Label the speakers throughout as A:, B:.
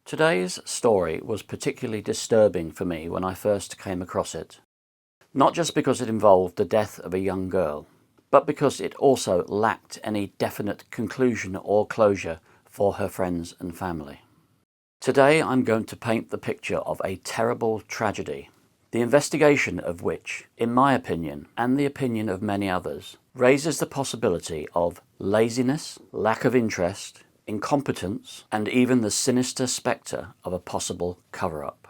A: Today's story was particularly disturbing for me when I first came across it. Not just because it involved the death of a young girl, but because it also lacked any definite conclusion or closure for her friends and family. Today I'm going to paint the picture of a terrible tragedy, the investigation of which, in my opinion, and the opinion of many others, raises the possibility of laziness, lack of interest, incompetence, and even the sinister spectre of a possible cover-up.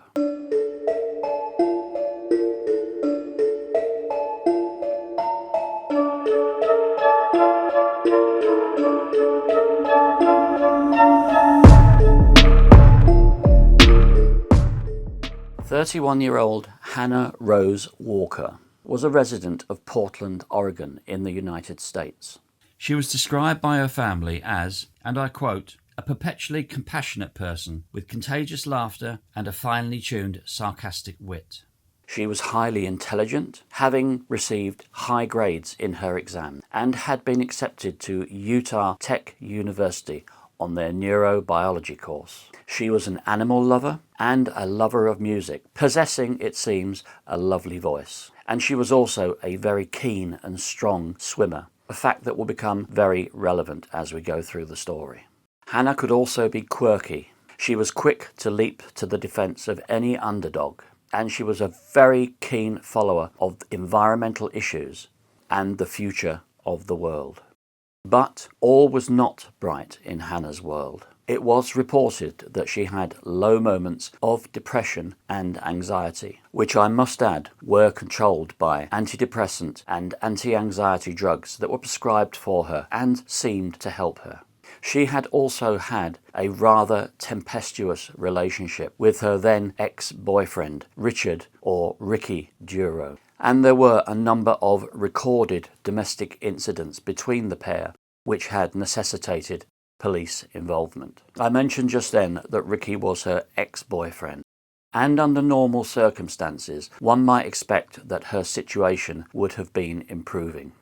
A: "31-year-old Hannah Rose Walker was a resident of Portland, Oregon in the United States.
B: She was described by her family as, and I quote, a perpetually compassionate person with contagious laughter and a finely tuned sarcastic wit.
A: She was highly intelligent, having received high grades in her exam, and had been accepted to Utah Tech University on their neurobiology course. She was an animal lover and a lover of music, possessing, it seems, a lovely voice. And she was also a very keen and strong swimmer, a fact that will become very relevant as we go through the story. Hannah could also be quirky. She was quick to leap to the defense of any underdog, and she was a very keen follower of environmental issues and the future of the world. But all was not bright in Hannah's world. It was reported that she had low moments of depression and anxiety, which I must add were controlled by antidepressant and anti-anxiety drugs that were prescribed for her and seemed to help her. She had also had a rather tempestuous relationship with her then ex-boyfriend, Richard or Ricky Duro, and there were a number of recorded domestic incidents between the pair which had necessitated police involvement. I mentioned just then that Ricky was her ex-boyfriend, and under normal circumstances one might expect that her situation would have been improving.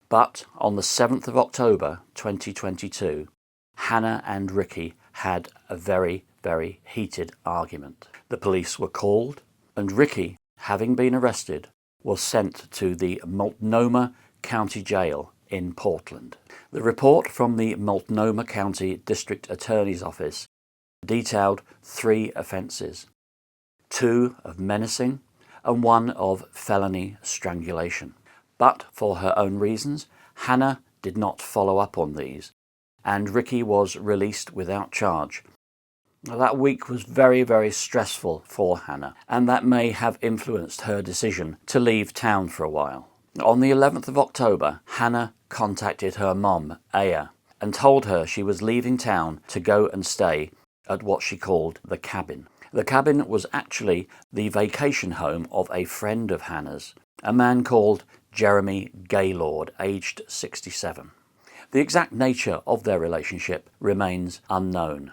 A: But on the 7th of October 2022, Hannah and Ricky had a very, very heated argument. The police were called, and Ricky, having been arrested, was sent to the Multnomah County Jail in Portland. The report from the Multnomah County District Attorney's Office detailed 3 offences, 2 of menacing and 1 of felony strangulation. But for her own reasons, Hannah did not follow up on these, and Ricky was released without charge. Now, that week was very, very stressful for Hannah, and that may have influenced her decision to leave town for a while. On the 11th of October, Hannah contacted her mom, Aya, and told her she was leaving town to go and stay at what she called the cabin. The cabin was actually the vacation home of a friend of Hannah's, a man called Jeremy Gaylord, aged 67. The exact nature of their relationship remains unknown.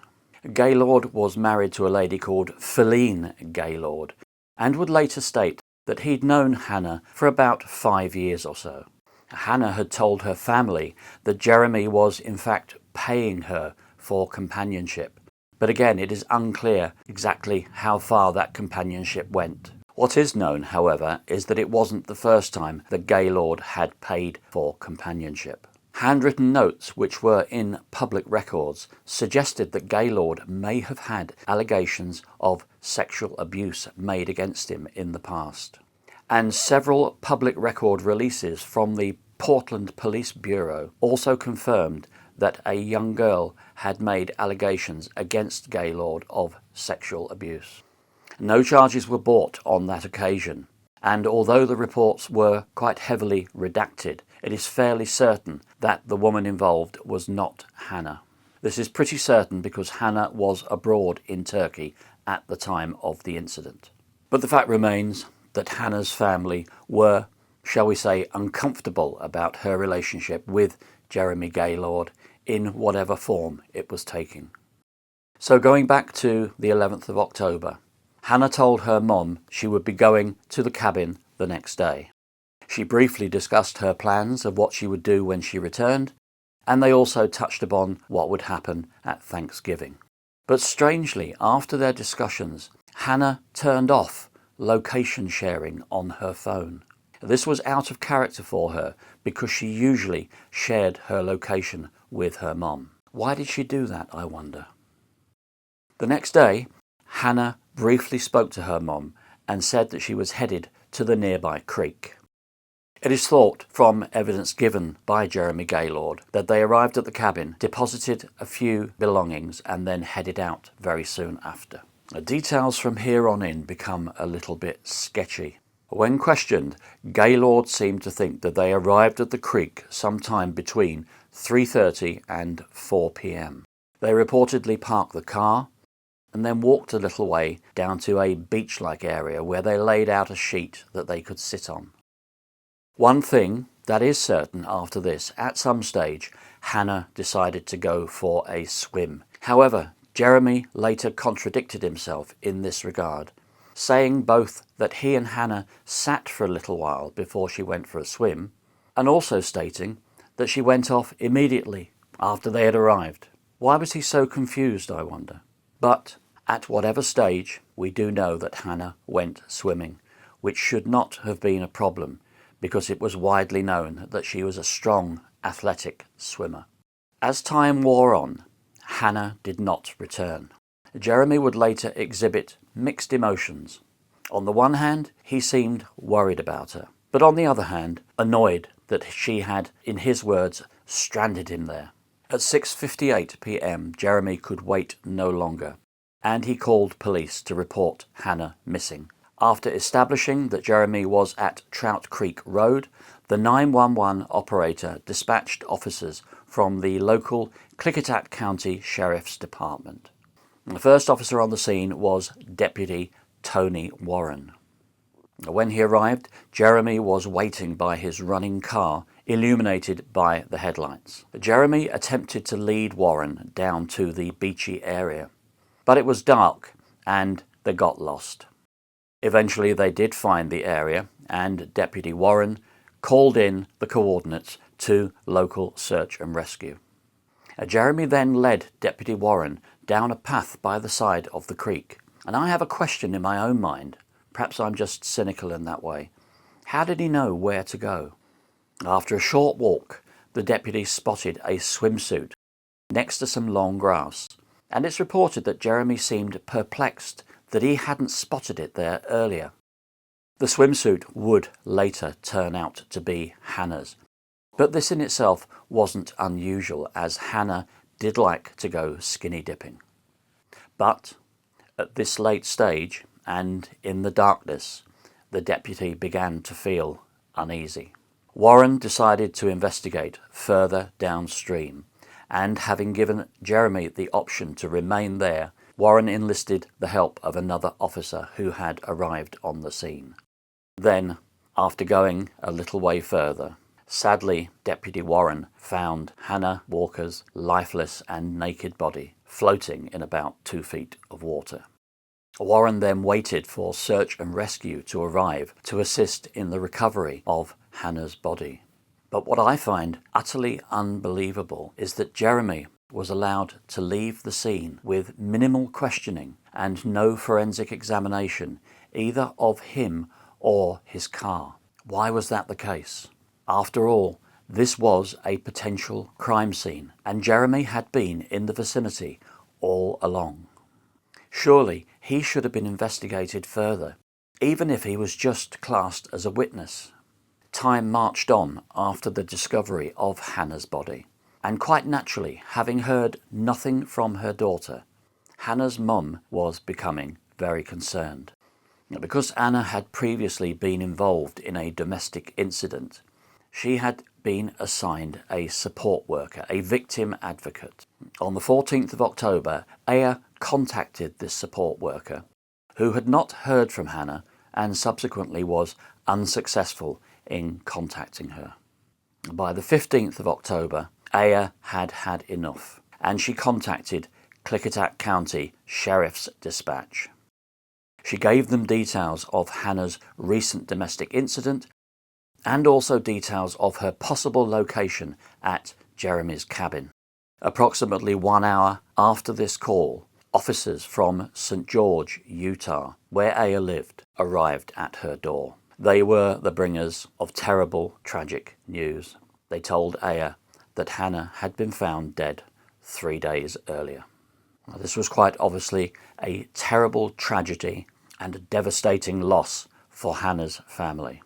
A: Gaylord was married to a lady called Feline Gaylord, and would later state that he'd known Hannah for about 5 years or so. Hannah had told her family that Jeremy was in fact paying her for companionship, but again it is unclear exactly how far that companionship went. What is known, however, is that it wasn't the first time that Gaylord had paid for companionship. Handwritten notes which were in public records suggested that Gaylord may have had allegations of sexual abuse made against him in the past. And several public record releases from the Portland Police Bureau also confirmed that a young girl had made allegations against Gaylord of sexual abuse. No charges were brought on that occasion, and although the reports were quite heavily redacted, it is fairly certain that the woman involved was not Hannah. This is pretty certain because Hannah was abroad in Turkey at the time of the incident. But the fact remains that Hannah's family were, shall we say, uncomfortable about her relationship with Jeremy Gaylord in whatever form it was taking. So going back to the 11th of October, Hannah told her mom she would be going to the cabin the next day. She briefly discussed her plans of what she would do when she returned, and they also touched upon what would happen at Thanksgiving. But strangely, after their discussions, Hannah turned off location sharing on her phone. This was out of character for her because she usually shared her location with her mom. Why did she do that, I wonder? The next day, Hannah briefly spoke to her mom and said that she was headed to the nearby creek. It is thought, from evidence given by Jeremy Gaylord, that they arrived at the cabin, deposited a few belongings, and then headed out very soon after. The details from here on in become a little bit sketchy. When questioned, Gaylord seemed to think that they arrived at the creek sometime between 3:30 and 4 p.m. They reportedly parked the car and then walked a little way down to a beach-like area where they laid out a sheet that they could sit on. One thing that is certain after this, at some stage, Hannah decided to go for a swim. However, Jeremy later contradicted himself in this regard, saying both that he and Hannah sat for a little while before she went for a swim, and also stating that she went off immediately after they had arrived. Why was he so confused, I wonder? But at whatever stage, we do know that Hannah went swimming, which should not have been a problem, because it was widely known that she was a strong, athletic swimmer. As time wore on, Hannah did not return. Jeremy would later exhibit mixed emotions. On the one hand, he seemed worried about her, but on the other hand, annoyed that she had, in his words, stranded him there. At 6:58 p.m, Jeremy could wait no longer, and he called police to report Hannah missing. After establishing that Jeremy was at Trout Creek Road, the 911 operator dispatched officers from the local Klickitat County Sheriff's Department. The first officer on the scene was Deputy Tony Warren. When he arrived, Jeremy was waiting by his running car, illuminated by the headlights. Jeremy attempted to lead Warren down to the beachy area, but it was dark and they got lost. Eventually they did find the area, and Deputy Warren called in the coordinates to local search and rescue. Jeremy then led Deputy Warren down a path by the side of the creek. And I have a question in my own mind. Perhaps I'm just cynical in that way. How did he know where to go? After a short walk, the deputy spotted a swimsuit next to some long grass, and it's reported that Jeremy seemed perplexed that he hadn't spotted it there earlier. The swimsuit would later turn out to be Hannah's, but this in itself wasn't unusual, as Hannah did like to go skinny dipping. But at this late stage, and in the darkness, the deputy began to feel uneasy. Warren decided to investigate further downstream, and having given Jeremy the option to remain there, Warren enlisted the help of another officer who had arrived on the scene. Then, after going a little way further, sadly, Deputy Warren found Hannah Walker's lifeless and naked body floating in about 2 feet of water. Warren then waited for search and rescue to arrive to assist in the recovery of Hannah's body. But what I find utterly unbelievable is that Jeremy was allowed to leave the scene with minimal questioning and no forensic examination, either of him or his car. Why was that the case? After all, this was a potential crime scene, and Jeremy had been in the vicinity all along. Surely he should have been investigated further, even if he was just classed as a witness. Time marched on after the discovery of Hannah's body, and quite naturally, having heard nothing from her daughter, Hannah's mum was becoming very concerned. Because Anna had previously been involved in a domestic incident, she had been assigned a support worker, a victim advocate. On the 14th of October, Aya contacted this support worker, who had not heard from Hannah and subsequently was unsuccessful in contacting her. By the 15th of October, Aya had had enough, and she contacted Klickitat County Sheriff's Dispatch. She gave them details of Hannah's recent domestic incident and also details of her possible location at Jeremy's cabin. Approximately 1 hour after this call, officers from St. George, Utah, where Aya lived, arrived at her door. They were the bringers of terrible, tragic news. They told Aya that Hannah had been found dead 3 days earlier. Now, this was quite obviously a terrible tragedy and a devastating loss for Hannah's family.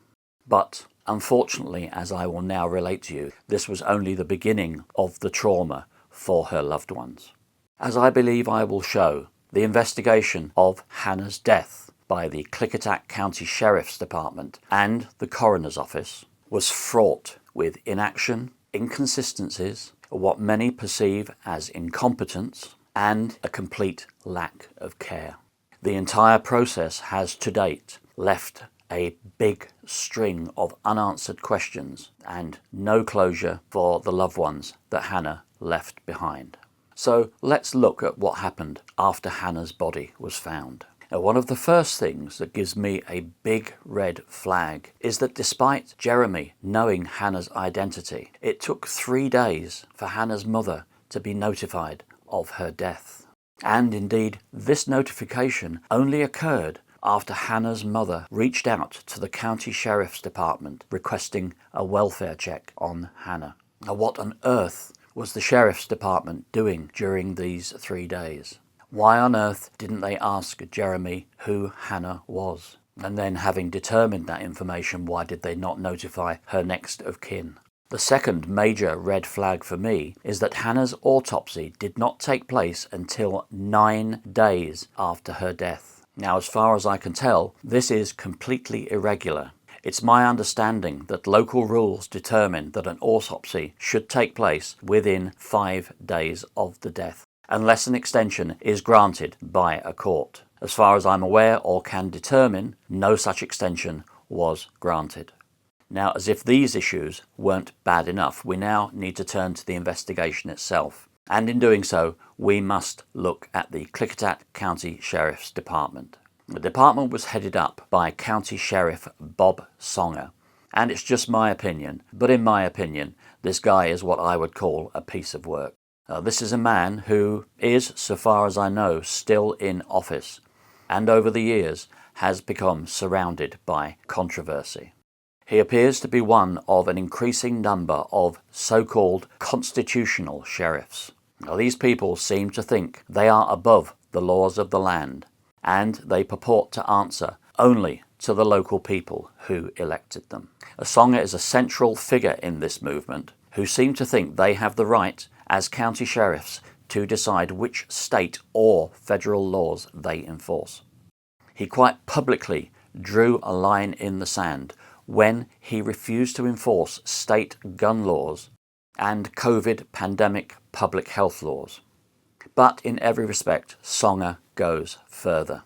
A: But unfortunately, as I will now relate to you, this was only the beginning of the trauma for her loved ones. As I believe I will show, the investigation of Hannah's death by the Klickitat County Sheriff's Department and the Coroner's Office was fraught with inaction, inconsistencies, what many perceive as incompetence, and a complete lack of care. The entire process has to date left a big string of unanswered questions and no closure for the loved ones that Hannah left behind. So let's look at what happened after Hannah's body was found. Now, one of the first things that gives me a big red flag is that despite Jeremy knowing Hannah's identity, it took 3 days for Hannah's mother to be notified of her death. And indeed, this notification only occurred after Hannah's mother reached out to the county sheriff's department requesting a welfare check on Hannah. Now, what on earth was the sheriff's department doing during these 3 days? Why on earth didn't they ask Jeremy who Hannah was? And then, having determined that information, why did they not notify her next of kin? The second major red flag for me is that Hannah's autopsy did not take place until 9 days after her death. Now, as far as I can tell, this is completely irregular. It's my understanding that local rules determine that an autopsy should take place within 5 days of the death, unless an extension is granted by a court. As far as I'm aware or can determine, no such extension was granted. Now, as if these issues weren't bad enough, we now need to turn to the investigation itself. And in doing so, we must look at the Klickitat County Sheriff's Department. The department was headed up by County Sheriff Bob Songer. And it's just my opinion, but in my opinion, this guy is what I would call a piece of work. This is a man who is, so far as I know, still in office, and over the years has become surrounded by controversy. He appears to be one of an increasing number of so-called constitutional sheriffs. Now, these people seem to think they are above the laws of the land, and they purport to answer only to the local people who elected them. Songer is a central figure in this movement, who seem to think they have the right, as county sheriffs, to decide which state or federal laws they enforce. He quite publicly drew a line in the sand when he refused to enforce state gun laws and COVID pandemic public health laws. But in every respect, Songer goes further.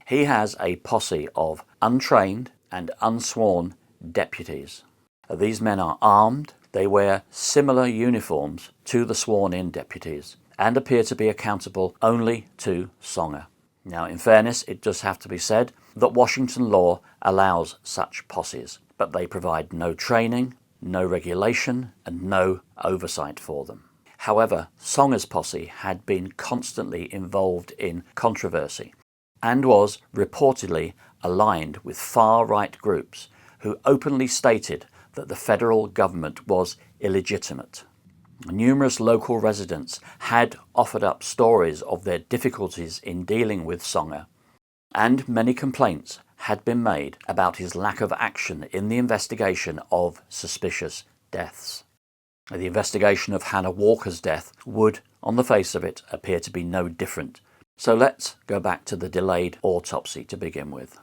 A: He has a posse of untrained and unsworn deputies. These men are armed, they wear similar uniforms to the sworn-in deputies, and appear to be accountable only to Songer. Now, in fairness, it does have to be said that Washington law allows such posses, but they provide no training, no regulation, and no oversight for them. However, Songer's posse had been constantly involved in controversy and was reportedly aligned with far-right groups who openly stated that the federal government was illegitimate. Numerous local residents had offered up stories of their difficulties in dealing with Songer, and many complaints had been made about his lack of action in the investigation of suspicious deaths. The investigation of Hannah Walker's death would, on the face of it, appear to be no different. So let's go back to the delayed autopsy to begin with.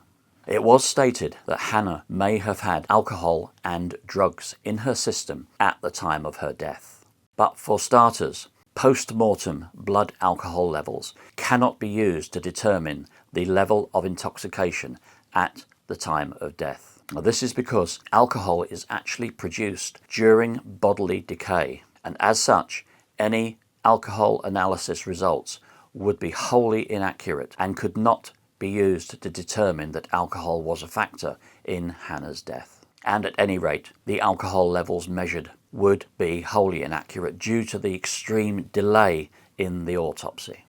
A: It was stated that Hannah may have had alcohol and drugs in her system at the time of her death. But for starters, post-mortem blood alcohol levels cannot be used to determine the level of intoxication at the time of death. Now, this is because alcohol is actually produced during bodily decay, and as such, any alcohol analysis results would be wholly inaccurate and could not be used to determine that alcohol was a factor in Hannah's death. And at any rate, the alcohol levels measured would be wholly inaccurate due to the extreme delay in the autopsy.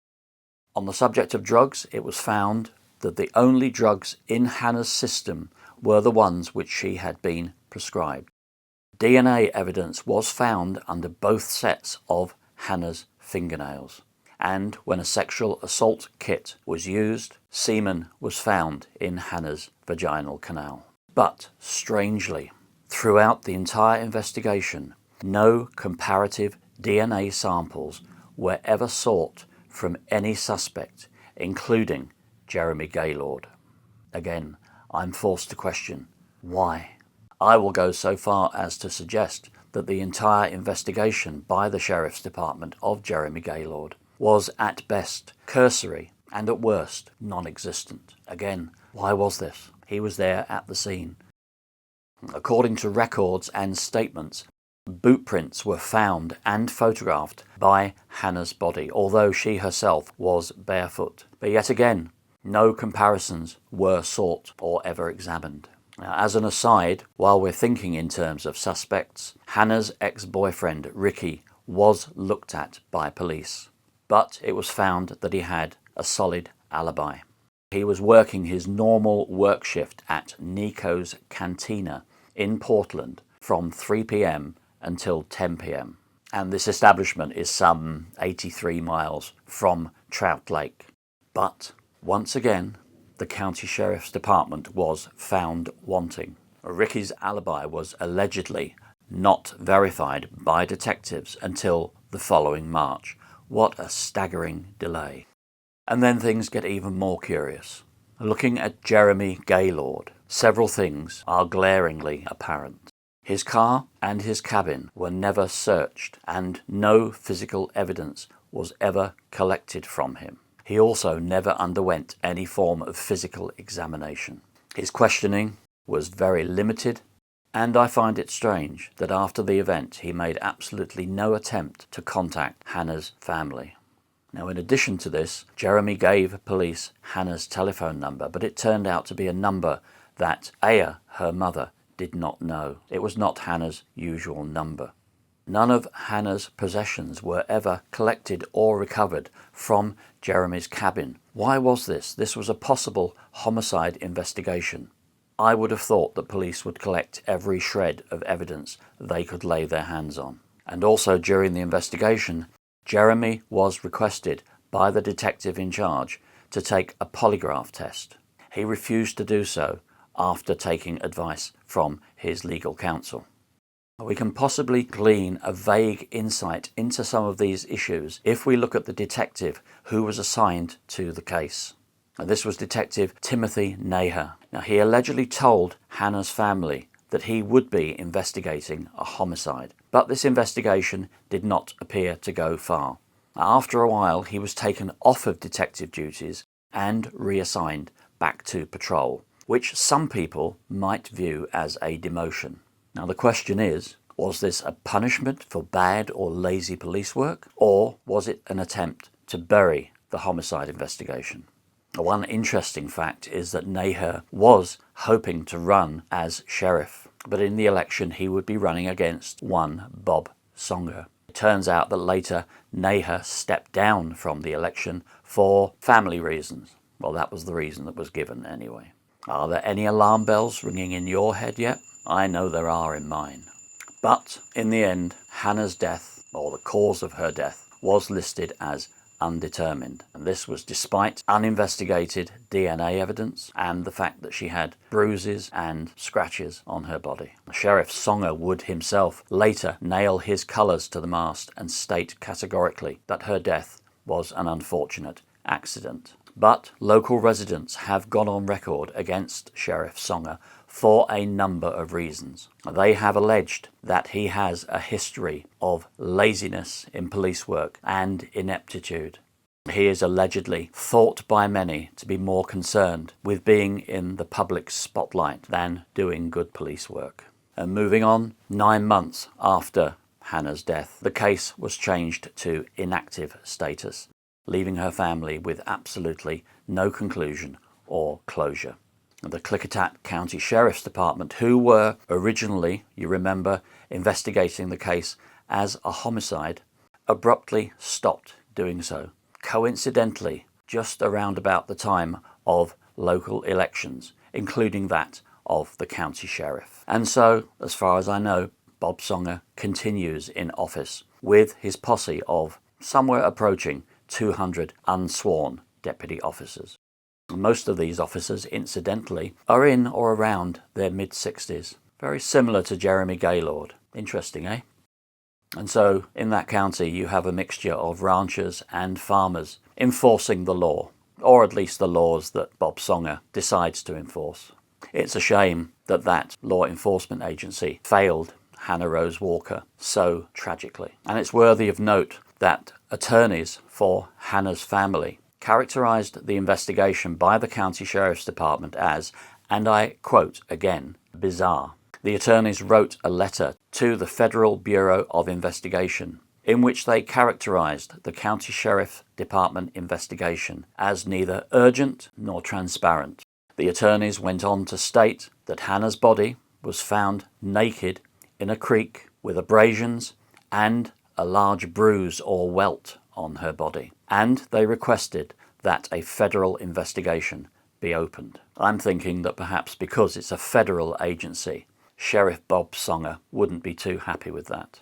A: On the subject of drugs, it was found that the only drugs in Hannah's system were the ones which she had been prescribed. DNA evidence was found under both sets of Hannah's fingernails, and when a sexual assault kit was used, semen was found in Hannah's vaginal canal. But, strangely, throughout the entire investigation, no comparative DNA samples were ever sought from any suspect, including Jeremy Gaylord. Again, I'm forced to question, why? I will go so far as to suggest that the entire investigation by the Sheriff's Department of Jeremy Gaylord was at best cursory and at worst non-existent. Again, why was this? He was there at the scene. According to records and statements, boot prints were found and photographed by Hannah's body, although she herself was barefoot. But yet again, no comparisons were sought or ever examined. Now, as an aside, while we're thinking in terms of suspects, Hannah's ex-boyfriend Ricky was looked at by police, but it was found that he had a solid alibi. He was working his normal work shift at Nico's Cantina in Portland from 3 p.m. until 10 p.m. And this establishment is some 83 miles from Trout Lake. But once again, the county sheriff's department was found wanting. Ricky's alibi was allegedly not verified by detectives until the following March. What a staggering delay. And then things get even more curious. Looking at Jeremy Gaylord, several things are glaringly apparent. His car and his cabin were never searched, and no physical evidence was ever collected from him. He also never underwent any form of physical examination. His questioning was very limited, and I find it strange that after the event he made absolutely no attempt to contact Hannah's family. Now, in addition to this, Jeremy gave police Hannah's telephone number, but it turned out to be a number that Aya, her mother, did not know. It was not Hannah's usual number. None of Hannah's possessions were ever collected or recovered from Jeremy's cabin. Why was this? This was a possible homicide investigation. I would have thought that police would collect every shred of evidence they could lay their hands on. And also during the investigation, Jeremy was requested by the detective in charge to take a polygraph test. He refused to do so after taking advice from his legal counsel. We can possibly glean a vague insight into some of these issues if we look at the detective who was assigned to the case. Now, this was Detective Timothy Naher. Now, he allegedly told Hannah's family that he would be investigating a homicide, but this investigation did not appear to go far. After a while, he was taken off of detective duties and reassigned back to patrol, which some people might view as a demotion. Now, the question is, was this a punishment for bad or lazy police work, or was it an attempt to bury the homicide investigation? One interesting fact is that Naher was hoping to run as sheriff, but in the election he would be running against one Bob Songer. It turns out that later Naher stepped down from the election for family reasons. Well, that was the reason that was given anyway. Are there any alarm bells ringing in your head yet? I know there are in mine. But in the end, Hannah's death, or the cause of her death, was listed as undetermined. And this was despite uninvestigated DNA evidence and the fact that she had bruises and scratches on her body. Sheriff Songer would himself later nail his colours to the mast and state categorically that her death was an unfortunate accident. But local residents have gone on record against Sheriff Songer for a number of reasons. They have alleged that he has a history of laziness in police work and ineptitude. He is allegedly thought by many to be more concerned with being in the public spotlight than doing good police work. And moving on, 9 months after Hannah's death, the case was changed to inactive status, leaving her family with absolutely no conclusion or closure. The Klickitat County Sheriff's Department, who were originally, you remember, investigating the case as a homicide, abruptly stopped doing so. Coincidentally, just around about the time of local elections, including that of the county sheriff. And so, as far as I know, Bob Songer continues in office with his posse of somewhere approaching 200 unsworn deputy officers. Most of these officers, incidentally, are in or around their mid-60s. Very similar to Jeremy Gaylord. Interesting, eh? And so, in that county, you have a mixture of ranchers and farmers enforcing the law, or at least the laws that Bob Songer decides to enforce. It's a shame that that law enforcement agency failed Hannah Rose Walker so tragically. And it's worthy of note that attorneys for Hannah's family characterized the investigation by the county sheriff's department as, and I quote again, bizarre. The attorneys wrote a letter to the Federal Bureau of Investigation in which they characterized the county sheriff department investigation as neither urgent nor transparent. The attorneys went on to state that Hannah's body was found naked in a creek with abrasions and a large bruise or welt on her body, and they requested that a federal investigation be opened. I'm thinking that perhaps because it's a federal agency, Sheriff Bob Songer wouldn't be too happy with that.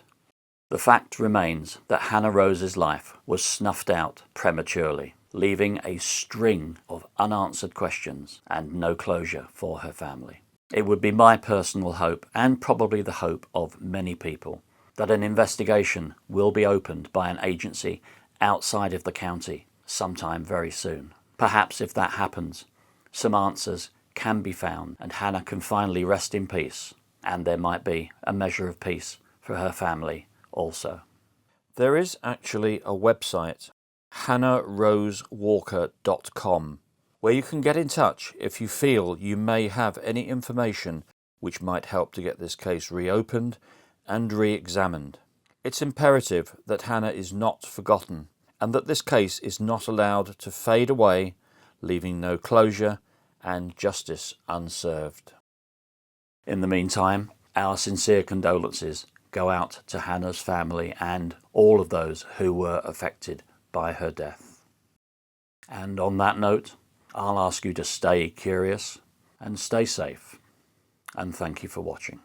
A: The fact remains that Hannah Rose's life was snuffed out prematurely, leaving a string of unanswered questions and no closure for her family. It would be my personal hope, and probably the hope of many people, that an investigation will be opened by an agency outside of the county sometime very soon. Perhaps if that happens, some answers can be found and Hannah can finally rest in peace, and there might be a measure of peace for her family also. There is actually a website, hannahrosewalker.com, where you can get in touch if you feel you may have any information which might help to get this case reopened and re-examined. It's imperative that Hannah is not forgotten and that this case is not allowed to fade away, leaving no closure and justice unserved. In the meantime, our sincere condolences go out to Hannah's family and all of those who were affected by her death. And on that note, I'll ask you to stay curious and stay safe. And thank you for watching.